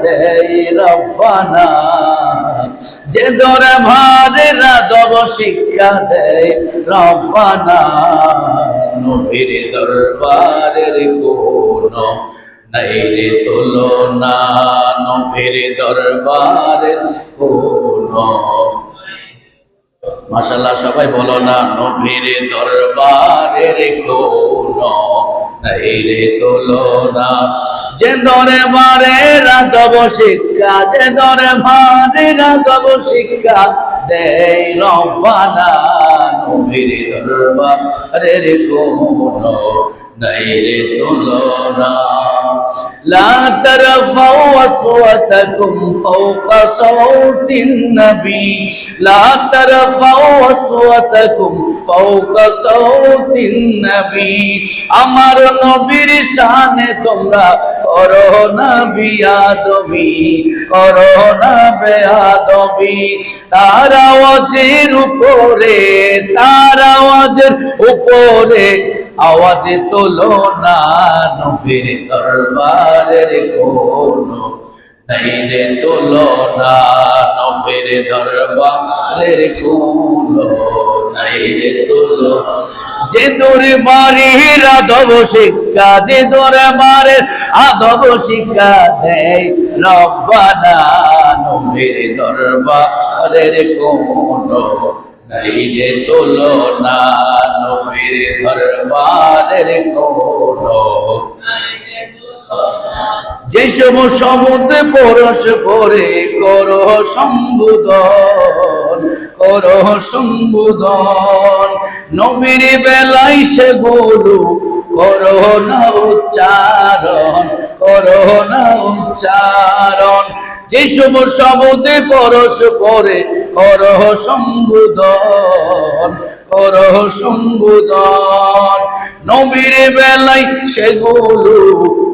দেই রব্বানা, যে দরবারের আদব শিক্ষা দেয় রব্বানা, নবীর দরবারের কোনো নাই রে তুলনা, নবীর দরবারের কোনো। মাশাআল্লাহ, সবাই বলো না, নবীর দরবারের কোনো নাই রে তুলনা, যে দরবারের আদব শিক্ষা, যে দরবারের আদব শিক্ষা দেয় রব্বানা, নবীর দরবারের কোনো নাই রে তুলনা। লা তারফাউ আসওয়াতাকুম ফাওকা সাওতিন নবী, লা তারফাউ আসওয়াতাকুম ফাওকা সাওতিন নবী, আমার নবীর শানে তোমরা করো না বিয়াদবি, করো না বেয়াদবি, তার আওয়াজের উপরে, তার আওয়াজের উপরে আওয়াজ তোলো না, নবীর দরবারের কোনো নাই রে তুলনা, নবীর দরবারের কোনো নাই রে তুলনা, যে দরবারের আদব শিক্ষা, যে দরবারের আদব শিক্ষা দেয় রব্বানা, নবীর দরবারের কোনো নাই রে তুলনা, নবীর দরবারের কোনো। যেসব সমুদ্র পরশ করে করো সম্বোধন, করো সম্বোধন, নবীর বেলায় সেগুলো করো না উচ্চারণ, করো না উচ্চারণ, যেসব শব্দ পরশ করে করো সম্বোধন, করো সম্বোধন, নবীর বেলায় সেগুলো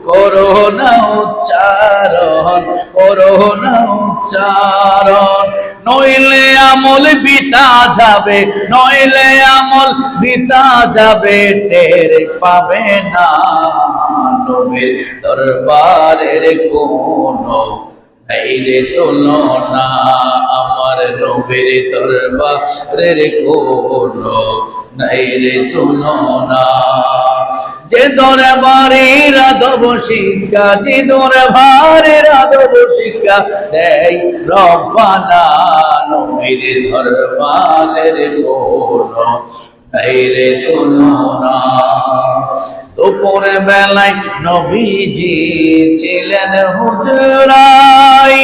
করো না উচ্চারণ, করো না উচ্চারণ, নইলে আমল বিতা যাবে, নইলে আমল বিতা যাবে, টের পাবে না, নবীর দরবারের কোনো নাই রে তুলনা, আমার নবীর দরবারের কোনো নাই রে তুলনা, যে দরবারের আদব শিক্ষা, যে দরবারের আদব শিক্ষা দেয় রব্বানা, নবীর দরবারের কোনো নাই রে তুলনা। দুপুর বেলায় নবীজি ছিলেন হুজরায়,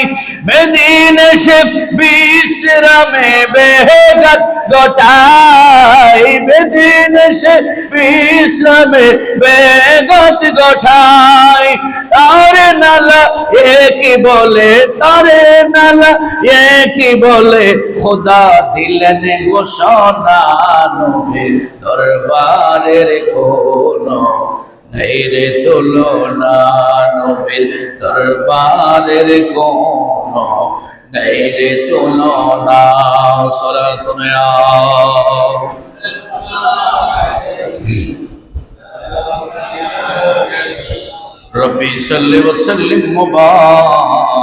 মেদিন এসে বিশ্রামে বেগাত গোটায়, মেদিন এসে বিশ্রামে বেগাত গোটায়, তারে নালা একই বলে, তারে নালা একই বলে, খোদা দিলেন ঘোষণা, নবীর দরবারের কোনো নাই রে তুলনা, নবীর দরবারের কোনো নাই রে তুলনা। সালাতুন রব্বি সাল্লি ওয়া সাল্লিম মুবারাক